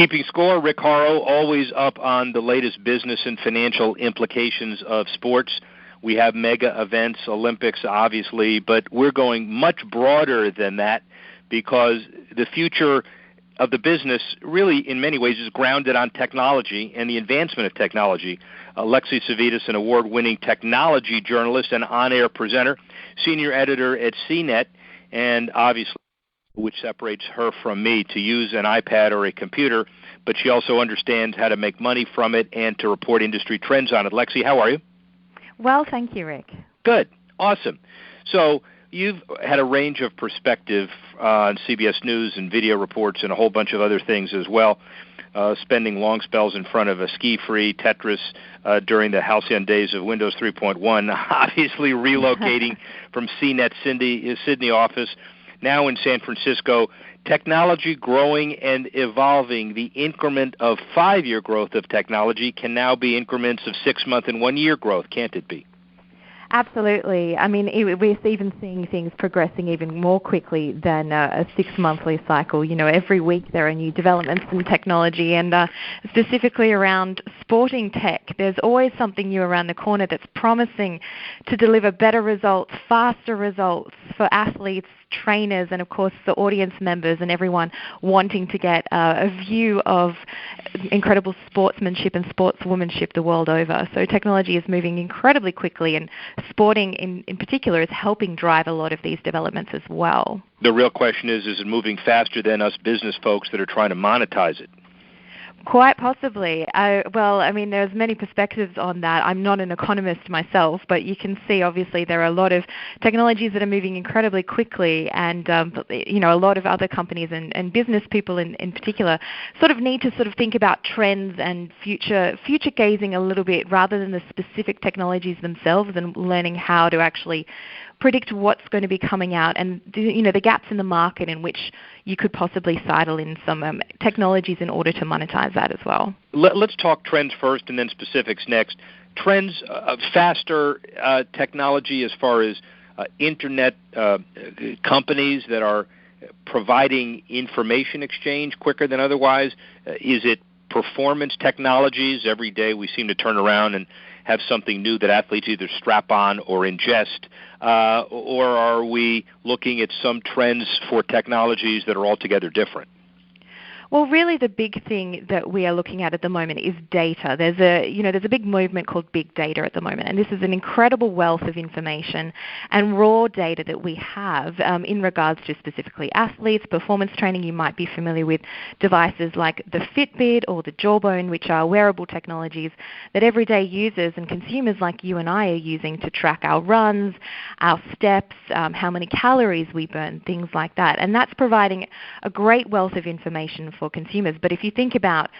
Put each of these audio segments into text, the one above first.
Keeping score, Rick Horrow, always up on the latest business and financial implications of sports. We have mega events, Olympics, obviously, but we're going much broader than that because the future of the business really, in many ways, is grounded on technology and the advancement of technology. Lexy Savvides, an award-winning technology journalist and on-air presenter, senior editor at CNET, and obviously, which separates her from me, to use an iPad or a computer, but she also understands how to make money from it and to report industry trends on it. Lexy, how are you? Well, thank you, Rick. Good. Awesome. So you've had a range of perspective on CBS News and video reports and a whole bunch of other things as well, spending long spells in front of a ski-free Tetris during the halcyon days of Windows 3.1, obviously relocating from CNET Sydney office, now in San Francisco. Technology growing and evolving. The increment of 5-year growth of technology can now be increments of 6-month and 1-year growth, can't it be? Absolutely. I mean, we're even seeing things progressing even more quickly than a 6-monthly cycle. You know, every week there are new developments in technology, and specifically around sporting tech, there's always something new around the corner that's promising to deliver better results, faster results for athletes, trainers, and of course the audience members and everyone wanting to get a view of incredible sportsmanship and sportswomanship the world over. So technology is moving incredibly quickly, and sporting in particular is helping drive a lot of these developments as well. The real question is it moving faster than us business folks that are trying to monetize it? Quite possibly. There's many perspectives on that. I'm not an economist myself, but you can see obviously there are a lot of technologies that are moving incredibly quickly, and a lot of other companies and business people in particular sort of need to sort of think about trends and future gazing a little bit rather than the specific technologies themselves, and learning how to actually predict what's going to be coming out, and the gaps in the market in which you could possibly sidle in some technologies in order to monetize that as well. Let's talk trends first and then specifics next. Trends, faster technology as far as internet companies that are providing information exchange quicker than otherwise. Is it performance technologies? Every day we seem to turn around and have something new that athletes either strap on or ingest, or are we looking at some trends for technologies that are altogether different? Well, really the big thing that we are looking at the moment is data. There's a big movement called big data at the moment, and this is an incredible wealth of information and raw data that we have in regards to specifically athletes, performance training. You might be familiar with devices like the Fitbit or the Jawbone, which are wearable technologies that everyday users and consumers like you and I are using to track our runs, our steps, how many calories we burn, things like that. And that's providing a great wealth of information for consumers. But if you think about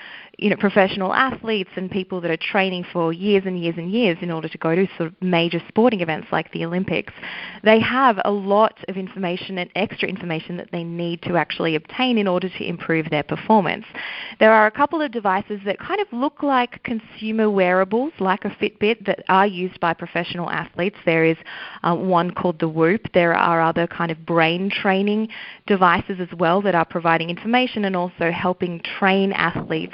professional athletes and people that are training for years and years and years in order to go to sort of major sporting events like the Olympics, they have a lot of information and extra information that they need to actually obtain in order to improve their performance. There are a couple of devices that kind of look like consumer wearables, like a Fitbit, that are used by professional athletes. There is one called the Whoop. There are other kind of brain training devices as well that are providing information and also helping train athletes,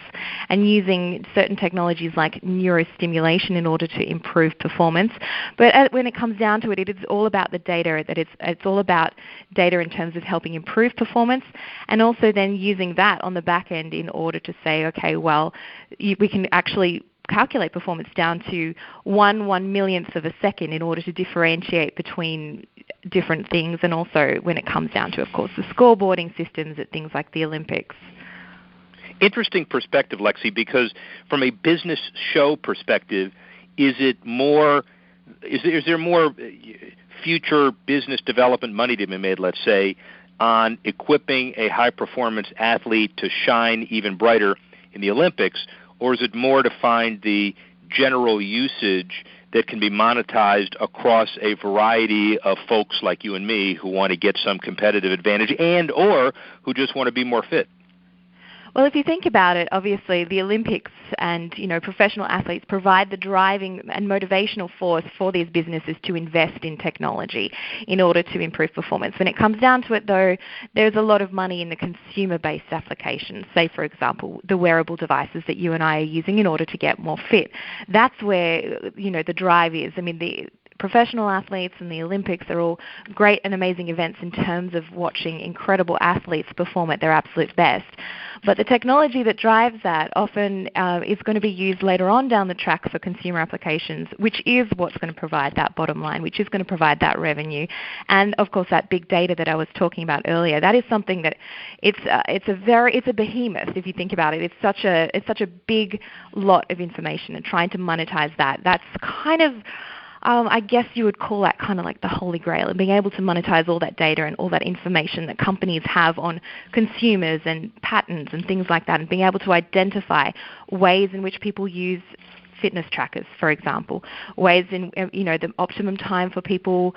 and using certain technologies like neurostimulation in order to improve performance. But when it comes down to it, it is all about the data. That it's all about data in terms of helping improve performance, and also then using that on the back end in order to say, okay, well, we can actually calculate performance down to 1/1,000,000th of a second in order to differentiate between different things, and also when it comes down to, of course, the scoreboarding systems at things like the Olympics. Interesting perspective, Lexy, because from a business show perspective, is there more future business development money to be made, let's say, on equipping a high-performance athlete to shine even brighter in the Olympics, or is it more to find the general usage that can be monetized across a variety of folks like you and me who want to get some competitive advantage and or who just want to be more fit? Well, if you think about it, obviously the Olympics and professional athletes provide the driving and motivational force for these businesses to invest in technology in order to improve performance. When it comes down to it, though, there's a lot of money in the consumer-based applications. Say, for example, the wearable devices that you and I are using in order to get more fit. That's where the drive is. I mean, the professional athletes and the Olympics are all great and amazing events in terms of watching incredible athletes perform at their absolute best. But the technology that drives that often is going to be used later on down the track for consumer applications, which is what's going to provide that bottom line, which is going to provide that revenue. And, of course, that big data that I was talking about earlier, that is something that it's a behemoth, if you think about it. It's such a big lot of information, and trying to monetize that's kind of I guess you would call that kind of like the holy grail, and being able to monetize all that data and all that information that companies have on consumers and patterns and things like that, and being able to identify ways in which people use fitness trackers, for example, ways in, the optimum time for people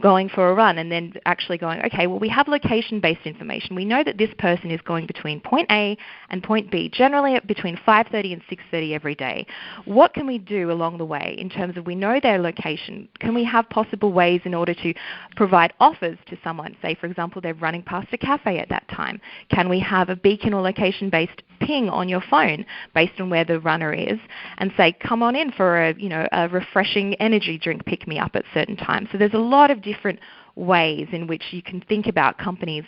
going for a run, and then actually going, okay, well, we have location-based information. We know that this person is going between point A and point B, generally at between 5:30 and 6:30 every day. What can we do along the way in terms of we know their location? Can we have possible ways in order to provide offers to someone? Say, for example, they're running past a cafe at that time. Can we have a beacon or location-based ping on your phone based on where the runner is, and say, come on in for a refreshing energy drink pick-me-up at certain times? So there's a lot of different ways in which you can think about companies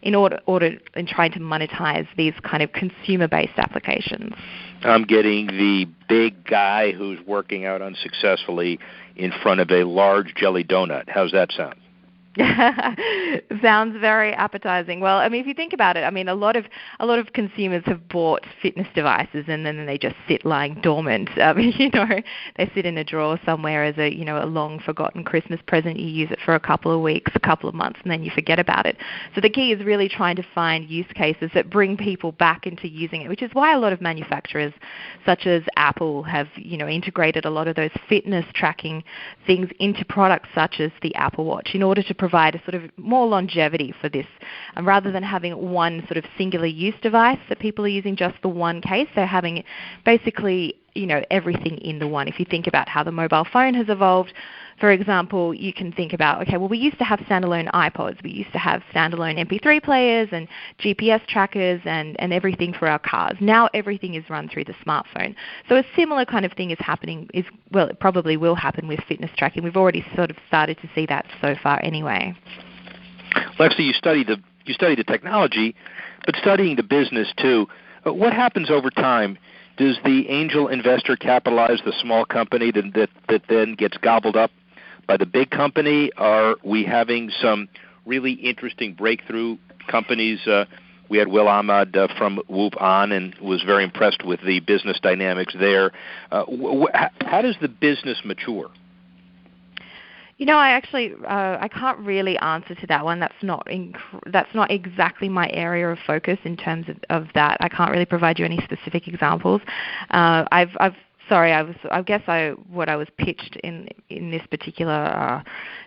in order in trying to monetize these kind of consumer-based applications. I'm getting the big guy who's working out unsuccessfully in front of a large jelly donut. How's that sound? Sounds very appetizing. Well, I mean, if you think about it, I mean, a lot of consumers have bought fitness devices and then they just sit lying dormant. They sit in a drawer somewhere as a long forgotten Christmas present. You use it for a couple of weeks, a couple of months, and then you forget about it. So the key is really trying to find use cases that bring people back into using it, which is why a lot of manufacturers, such as Apple, have integrated a lot of those fitness tracking things into products such as the Apple Watch in order to provide a sort of more longevity for this. And rather than having one sort of singular use device that people are using just for one case, they're having basically everything in the one. If you think about how the mobile phone has evolved, for example, you can think about, okay, well, we used to have standalone iPods. We used to have standalone MP3 players and GPS trackers and everything for our cars. Now everything is run through the smartphone. So a similar kind of thing is happening, it probably will happen with fitness tracking. We've already sort of started to see that so far anyway. Lexy, you study the technology, but studying the business too. What happens over time? Does the angel investor capitalize the small company that then gets gobbled up by the big company? Are we having some really interesting breakthrough companies? We had Will Ahmad from Whoop on and was very impressed with the business dynamics there. How does the business mature? I can't really answer to that one. That's not exactly my area of focus in terms of that. I can't really provide you any specific examples. What I was pitched in this particular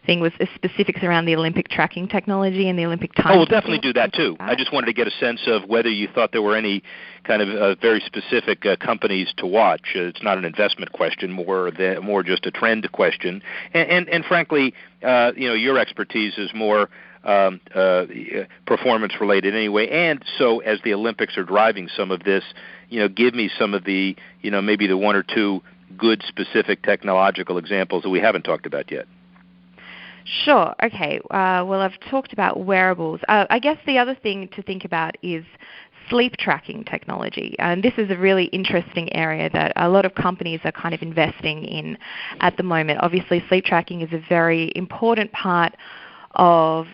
thing was specifics around the Olympic tracking technology and the Olympic time. Oh, we'll definitely do that too. I just wanted to get a sense of whether you thought there were any kind of very specific companies to watch. It's not an investment question, more just a trend question. And frankly, your expertise is more performance related anyway. And so as the Olympics are driving some of this, give me some of the, maybe the one or two good specific technological examples that we haven't talked about yet. Sure. Okay. Well, I've talked about wearables. I guess the other thing to think about is sleep tracking technology. And this is a really interesting area that a lot of companies are kind of investing in at the moment. Obviously, sleep tracking is a very important part of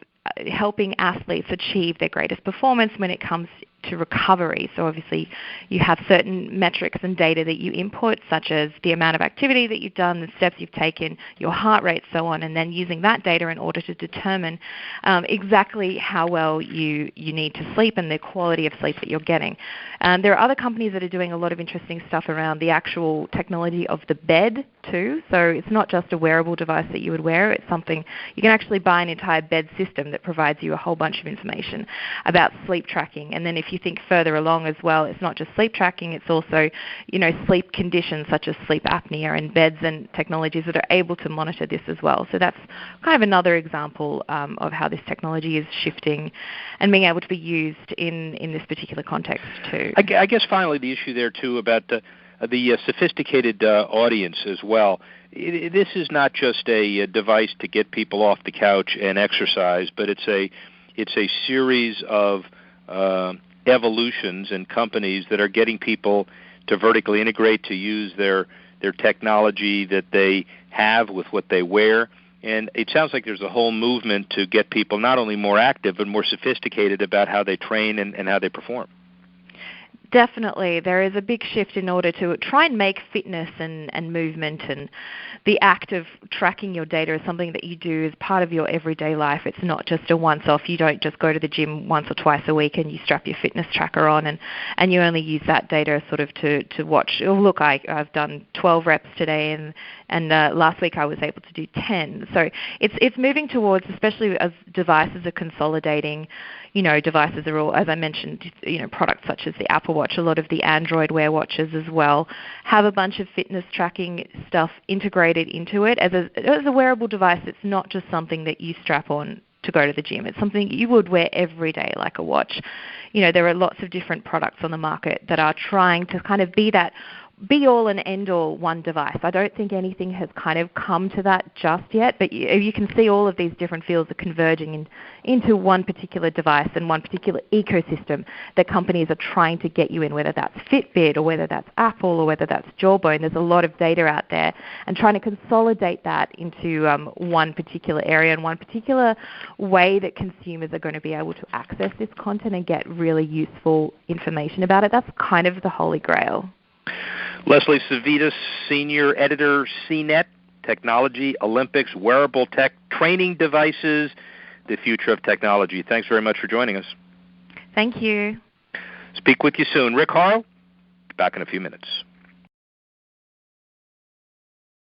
helping athletes achieve their greatest performance when it comes to recovery. So obviously you have certain metrics and data that you input, such as the amount of activity that you've done, the steps you've taken, your heart rate, so on, and then using that data in order to determine exactly how well you need to sleep and the quality of sleep that you're getting. There are other companies that are doing a lot of interesting stuff around the actual technology of the bed too. So it's not just a wearable device that you would wear. It's something you can actually buy an entire bed system that provides you a whole bunch of information about sleep tracking. And then if you you think further along as well, it's not just sleep tracking, it's also, sleep conditions such as sleep apnea and beds and technologies that are able to monitor this as well. So that's kind of another example of how this technology is shifting and being able to be used in this particular context too. I guess finally the issue there too about the sophisticated audience as well. This is not just a device to get people off the couch and exercise, but it's a series of evolutions and companies that are getting people to vertically integrate, to use their technology that they have with what they wear. And it sounds like there's a whole movement to get people not only more active, but more sophisticated about how they train and how they perform. Definitely. There is a big shift in order to try and make fitness and movement and the act of tracking your data as something that you do as part of your everyday life. It's not just a once-off. You don't just go to the gym once or twice a week and you strap your fitness tracker on and you only use that data sort of to watch. Oh, look, I've done 12 reps today and last week I was able to do 10. So it's moving towards, especially as devices are consolidating, devices are all, as I mentioned, products such as the Apple Watch, a lot of the Android Wear watches as well, have a bunch of fitness tracking stuff integrated into it. As a wearable device, it's not just something that you strap on to go to the gym. It's something you would wear every day like a watch. There are lots of different products on the market that are trying to kind of be that be-all and end-all one device. I don't think anything has kind of come to that just yet, but you can see all of these different fields are converging into one particular device and one particular ecosystem that companies are trying to get you in, whether that's Fitbit or whether that's Apple or whether that's Jawbone. There's a lot of data out there, and trying to consolidate that into one particular area and one particular way that consumers are going to be able to access this content and get really useful information about it. That's kind of the holy grail. Lexy Savvides, Senior Editor, CNET, Technology, Olympics, Wearable Tech, Training Devices, the Future of Technology. Thanks very much for joining us. Thank you. Speak with you soon. Rick Horrow, back in a few minutes.